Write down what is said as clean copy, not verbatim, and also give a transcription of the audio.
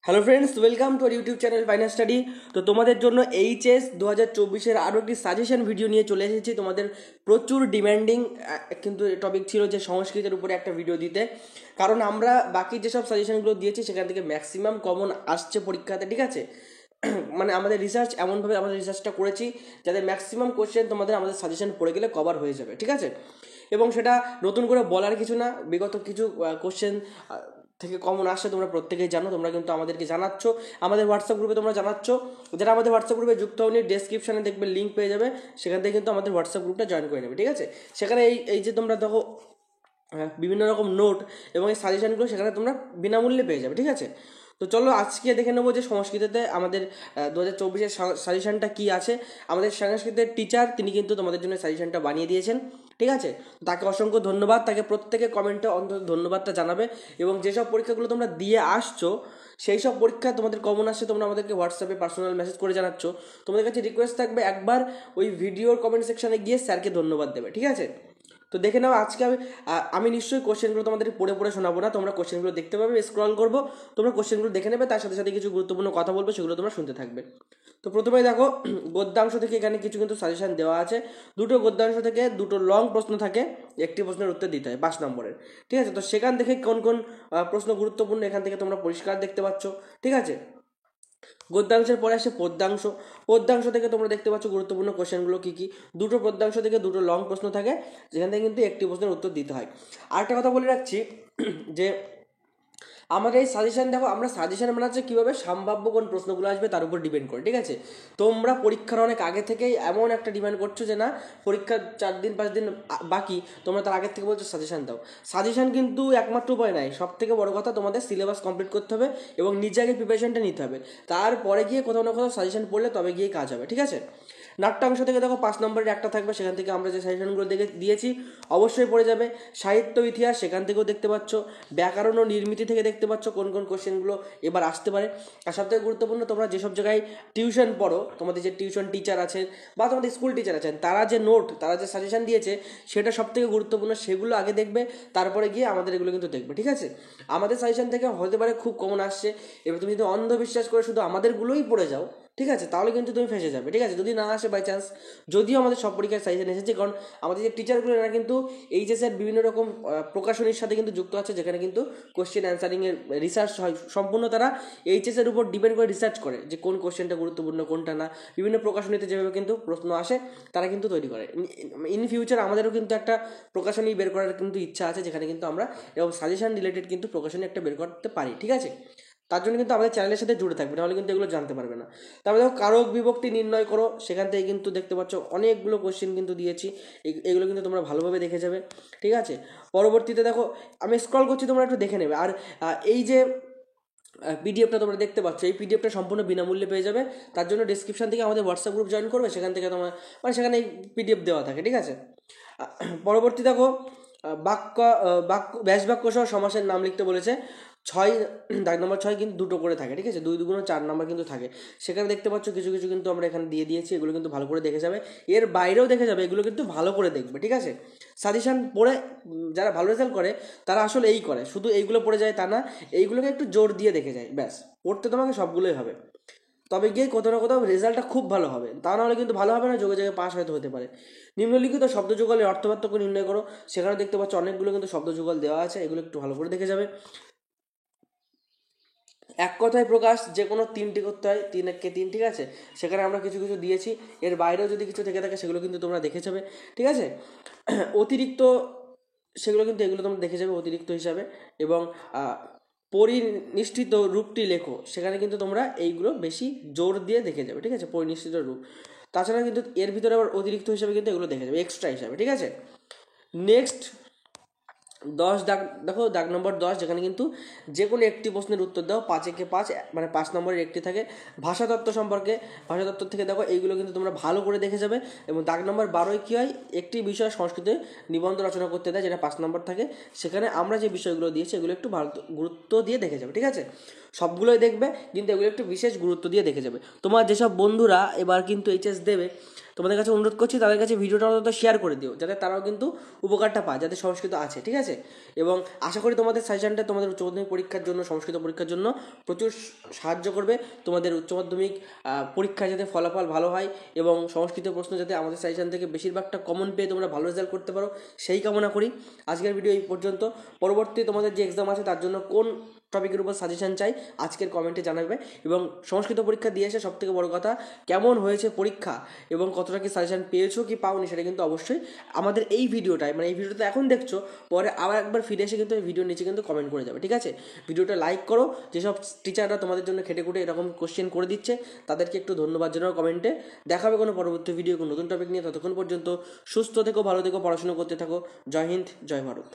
Hello friends, welcome to our YouTube channel final study. তো তোমাদের জন্য এইচএস 2024-এর আরও একটি সাজেশন ভিডিও নিয়ে চলে এসেছি। তোমাদের প্রচুর ডিম্যান্ডিং কিন্তু টপিক ছিল যে সংস্কৃতের উপরে একটা ভিডিও দিতে, কারণ আমরা বাকি যেসব সাজেশনগুলো দিয়েছি সেখান থেকে ম্যাক্সিমাম কমন আসছে পরীক্ষাতে, ঠিক আছে। মানে আমাদের রিসার্চ এমনভাবে আমাদের রিসার্চটা করেছি যাতে ম্যাক্সিমাম কোশ্চেন তোমাদের আমাদের সাজেশন পড়ে গেলে কভার হয়ে যাবে, ঠিক আছে। এবং সেটা নতুন করে বলার কিছু না, বিগত কিছু কোশ্চেন থেকে কমন আসছে তোমরা প্রত্যেকেই জানো। তোমরা কিন্তু আমাদেরকে জানাচ্ছ, আমাদের হোয়াটসঅ্যাপ গ্রুপে তোমরা জানাচ্ছ। যারা আমাদের হোয়াটসঅ্যাপ গ্রুপে যুক্ত হয়নি, ডেসক্রিপশানে দেখবে লিঙ্ক পেয়ে যাবে, সেখান থেকে কিন্তু আমাদের হোয়াটসঅ্যাপ গ্রুপটা জয়েন করে নেবে, ঠিক আছে। সেখানে এই যে তোমরা দেখো বিভিন্ন রকম নোট এবং এই সাজেশনগুলো সেখানে তোমরা বিনামূল্যে পেয়ে যাবে, ঠিক আছে। তো চলো আজকে দেখে নেবো যে সংস্কৃতিতে আমাদের 2024-এর সাজেশনটা কী আছে। আমাদের সংস্কৃতের টিচার তিনি কিন্তু তোমাদের জন্য সাজেশনটা বানিয়ে দিয়েছেন, ঠিক আছে। তাকে অসংখ্য ধন্যবাদ, তাকে প্রত্যেকে কমেন্টে অন্তত ধন্যবাদটা জানাবে। এবং যেসব পরীক্ষাগুলো তোমরা দিয়ে আসছো সেই সব পরীক্ষা তোমাদের কমন আসছে তোমরা আমাদেরকে হোয়াটসঅ্যাপে পার্সোনাল মেসেজ করে জানাচ্ছ। তোমাদের কাছে রিকোয়েস্ট থাকবে একবার ওই ভিডিওর কমেন্ট সেকশনে গিয়ে স্যারকে ধন্যবাদ দেবে, ঠিক আছে। তো দেখে নাও আজকে আমি নিশ্চয়ই কোশ্চেনগুলো তোমাদের পড়ে পড়ে শোনাবো না, তোমরা কোশ্চেনগুলো দেখতে পাবে, স্ক্রল করবো, তোমরা কোশ্চেনগুলো দেখে নেবে, তার সাথে সাথে কিছু গুরুত্বপূর্ণ কথা বলবো, সেগুলো তোমরা শুনতে থাকবে। তো প্রথমেই দেখো গদ্যাংশ থেকে এখানে কিছু কিন্তু সাজেশন দেওয়া আছে। দুটো গদ্যাংশ থেকে দুটো লং প্রশ্ন থাকে, একটি প্রশ্নের উত্তর দিতে হয় 5 নম্বরের, ঠিক আছে। তো সেখান থেকে কোন কোন প্রশ্ন গুরুত্বপূর্ণ এখান থেকে তোমরা পরিষ্কার দেখতে পাচ্ছ, ঠিক আছে। গদ্যাংশের পরে আসে পদ্যাংশ। পদ্যাংশ থেকে তোমরা দেখতে পাচ্ছ গুরুত্বপূর্ণ কোশ্চেনগুলো কী কী। দুটো পদ্যাংশ থেকে দুটো লং প্রশ্ন থাকে, যেখান থেকে কিন্তু একটি প্রশ্নের উত্তর দিতে হয়। আরেকটা কথা বলে রাখছি যে আমাদের এই সাজেশন দেখো, আমরা সাজেশন বানাচ্ছি কীভাবে, সম্ভাব্য কোন প্রশ্নগুলো আসবে তার উপর ডিপেন্ড করে, ঠিক আছে। তোমরা পরীক্ষার অনেক আগে থেকেই এমন একটা ডিমান্ড করছো যে না পরীক্ষার 4 দিন 5 দিন বাকি, তোমরা তার আগের থেকে বলছো সাজেশন দাও। সাজেশন কিন্তু একমাত্র উপায় নাই, সব থেকে বড় কথা তোমাদের সিলেবাস কমপ্লিট করতে হবে এবং নিজে আগে প্রিপারেশনটা নিতে হবে, তারপরে গিয়ে কোথাও না কোথাও সাজেশন পড়লে তবে গিয়ে কাজ হবে, ঠিক আছে। নাট্যাংশ থেকে দেখো 5 নম্বরের একটা থাকবে, সেখান থেকে আমরা যে সাজেশনগুলো দিয়েছি অবশ্যই পড়ে যাবে। সাহিত্য ইতিহাস সেখান থেকেও দেখতে পাচ্ছ, ব্যাকরণ ও নির্মিতি থেকে দেখতে পাচ্ছ কোন কোন কোশ্চেনগুলো এবার আসতে পারে। আর সবথেকে গুরুত্বপূর্ণ, তোমরা যেসব জায়গায় টিউশন পড়ো, তোমাদের যে টিউশন টিচার আছেন বা তোমাদের স্কুল টিচার আছেন, তারা যে নোট তারা যে সাজেশন দিয়েছে সেটা সবথেকে গুরুত্বপূর্ণ, সেগুলো আগে দেখবে, তারপরে গিয়ে আমাদের এগুলো কিন্তু দেখবে, ঠিক আছে। আমাদের সাজেশন থেকে হতে পারে খুব কমন আসছে, এবার তুমি যদি অন্ধবিশ্বাস করে শুধু আমাদেরগুলোই পড়ে যাও, ঠিক আছে, তাহলে কিন্তু তুমি ফেঁসে যাবে, ঠিক আছে। যদি না আসে বাই চান্স, যদিও আমাদের সব পরীক্ষার সাজেশন এসেছে, কারণ আমাদের যে টিচারগুলো এরা কিন্তু এইচএসের বিভিন্ন রকম প্রকাশনীর সাথে কিন্তু যুক্ত আছে, যেখানে কিন্তু কোশ্চেন অ্যান্সারিংয়ের রিসার্চ হয় সম্পূর্ণ, তারা এইচএসের উপর ডিপেন্ড করে রিসার্চ করে যে কোন কোশ্চেনটা গুরুত্বপূর্ণ কোনটা না। বিভিন্ন প্রকাশনীতে যেভাবে কিন্তু প্রশ্ন আসে তারা কিন্তু তৈরি করে। ইন ফিউচার আমাদেরও কিন্তু একটা প্রকাশনী বের করার কিন্তু ইচ্ছা আছে, যেখানে কিন্তু আমরা এরকম সাজেশন রিলেটেড কিন্তু প্রকাশনী একটা বের করতে পারি, ঠিক আছে। তার জন্য কিন্তু আমাদের চ্যানেলের সাথে জুড়ে থাকবে, নাহলে কিন্তু এগুলো জানতে পারবে না। তারপরে দেখো কারক বিভক্তি নির্ণয় করো, সেখান থেকে কিন্তু দেখতে পাচ্ছ অনেকগুলো কোশ্চেন কিন্তু দিয়েছি, এগুলো কিন্তু তোমরা ভালোভাবে দেখে যাবে, ঠিক আছে। পরবর্তীতে দেখো আমি স্ক্রল করছি, তোমরা একটু দেখে নেবে। আর এই যে পিডিএফটা তোমরা দেখতে পাচ্ছ, এই পিডিএফটা সম্পূর্ণ বিনামূল্যে পেয়ে যাবে। তার জন্য ডিসক্রিপশন থেকে আমাদের হোয়াটসঅ্যাপ গ্রুপ জয়েন করবে, সেখান থেকে তোমার মানে সেখানে এই পিডিএফ দেওয়া থাকে, ঠিক আছে। পরবর্তী দেখো ব্যাস বাক্য সহ সমাসের নাম লিখতে বলেছে। 6 দাগ নম্বর 6 কিন্তু দুটো করে থাকে, ঠিক আছে, 2 2 4 নম্বর কিন্তু থাকে। সেখানে দেখতে পাচ্ছ কিছু কিছু কিন্তু আমরা এখানে দিয়ে দিয়েছি, এগুলো কিন্তু ভালো করে দেখে যাবে, এর বাইরেও দেখে যাবে, এগুলো কিন্তু ভালো করে দেখবে, ঠিক আছে। সাজেশন পড়ে যারা ভালো রেজাল্ট করে তারা আসলে এই করে, শুধু এইগুলো পড়ে যায় তা না, এইগুলোকে একটু জোর দিয়ে দেখে যায়, ব্যাস পড়তে তোমাকে সবগুলোই হবে, তবে গিয়ে কোথাও না কোথাও রেজাল্টটা খুব ভালো হবে, তা নাহলে কিন্তু ভালো হবে না, যোগে যোগে পাস হয়তো হতে পারে। নিম্নলিখিত শব্দ যুগলের অর্থপার্থক্য নির্ণয় করো, সেখানে দেখতে পাচ্ছ অনেকগুলো কিন্তু শব্দ যুগল দেওয়া আছে, এগুলো একটু ভালো করে দেখে যাবে। এক কথায় প্রকাশ যে কোনো 3টি করতে হয়, 3 1 3, ঠিক আছে। সেখানে আমরা কিছু কিছু দিয়েছি, এর বাইরেও যদি কিছু থেকে থাকে সেগুলো কিন্তু তোমরা দেখে যাবে, ঠিক আছে। অতিরিক্ত সেগুলো কিন্তু এগুলো তোমরা দেখে যাবে অতিরিক্ত হিসাবে। এবং পরিনিষ্ঠিত রূপটি লেখো, সেখানে কিন্তু তোমরা এইগুলো বেশি জোর দিয়ে দেখে যাবে, ঠিক আছে, পরিনিষ্ঠিত রূপ। তাছাড়া কিন্তু এর ভিতরে আবার অতিরিক্ত হিসাবে কিন্তু এগুলো দেখে যাবে এক্সট্রা হিসাবে, ঠিক আছে। নেক্সট 10 দাগ দেখো, দাগ নম্বর 10, যেখানে কিন্তু যে কোনো একটি প্রশ্নের উত্তর দাও, 5 একে 5, মানে 5 নম্বরের একটি থাকে। ভাষাতত্ত্ব সম্পর্কে, ভাষাতত্ত্ব থেকে দেখো এইগুলো কিন্তু তোমরা ভালো করে দেখে যাবে। এবং দাগ নম্বর 12 কী হয়, একটি বিষয় সংস্কৃতে নিবন্ধ রচনা করতে দেয়, যেটা 5 নম্বর থাকে। সেখানে আমরা যে বিষয়গুলো দিয়েছি এগুলো একটু ভালো গুরুত্ব দিয়ে দেখে যাবে, ঠিক আছে। সবগুলোই দেখবে কিন্তু এগুলো একটু বিশেষ গুরুত্ব দিয়ে দেখে যাবে। তোমার যেসব বন্ধুরা এবার কিন্তু এইচএস দেবে, তোমাদের কাছে অনুরোধ করছি তাদের কাছে ভিডিওটা অন্তত শেয়ার করে দিও, যাতে তারাও কিন্তু উপকারটা পায়, যাতে সংস্কৃত আছে, ঠিক আছে। আছে? এবং আশা করি তোমাদের সাজেশনটা তোমাদের উচ্চ মাধ্যমিক পরীক্ষার জন্য, সংস্কৃত পরীক্ষার জন্য প্রচুর সাহায্য করবে। তোমাদের উচ্চ মাধ্যমিক পরীক্ষায় যাতে ফলাফল ভালো হয় এবং সংস্কৃত প্রশ্ন যাতে আমাদের সাজেশন থেকে বেশিরভাগটা কমন পেয়ে তোমরা ভালো রেজাল্ট করতে পারো, সেই কামনা করি। আজকের ভিডিও এই পর্যন্ত। পরবর্তী তোমাদের যে এক্সাম আছে তার জন্য কোন টপিকের উপর সাজেশন চাই আজকের কমেন্টে জানাবে। এবং সংস্কৃত পরীক্ষা দিয়ে এসে সবথেকে বড় কথা, কেমন হয়েছে পরীক্ষা এবং কতটা কি সাজেশন পেয়েছো কি পাওনি, সেটা কিন্তু অবশ্যই আমাদের এই ভিডিওটায়, মানে এই ভিডিওটা এখন দেখছো, পরে আবার একবার ফিরে এসে কিন্তু এই ভিডিওর নিচে কিন্তু কমেন্ট করে যাবে, ঠিক আছে? ভিডিওটা লাইক করো। যেসব টিচাররা তোমাদের জন্য খেটে খুঁটে এরকম কোশ্চেন করে দিচ্ছে তাদেরকে একটু ধন্যবাদ জানাও কমেন্টে। দেখাবে কোনো পরবর্তী ভিডিও, কোনো নতুন টপিক নিয়ে। ততক্ষণ পর্যন্ত সুস্থ থেকো, ভালো থেকো, পড়াশোনা করতে থাকো। জয় হিন্দ, জয় ভারত।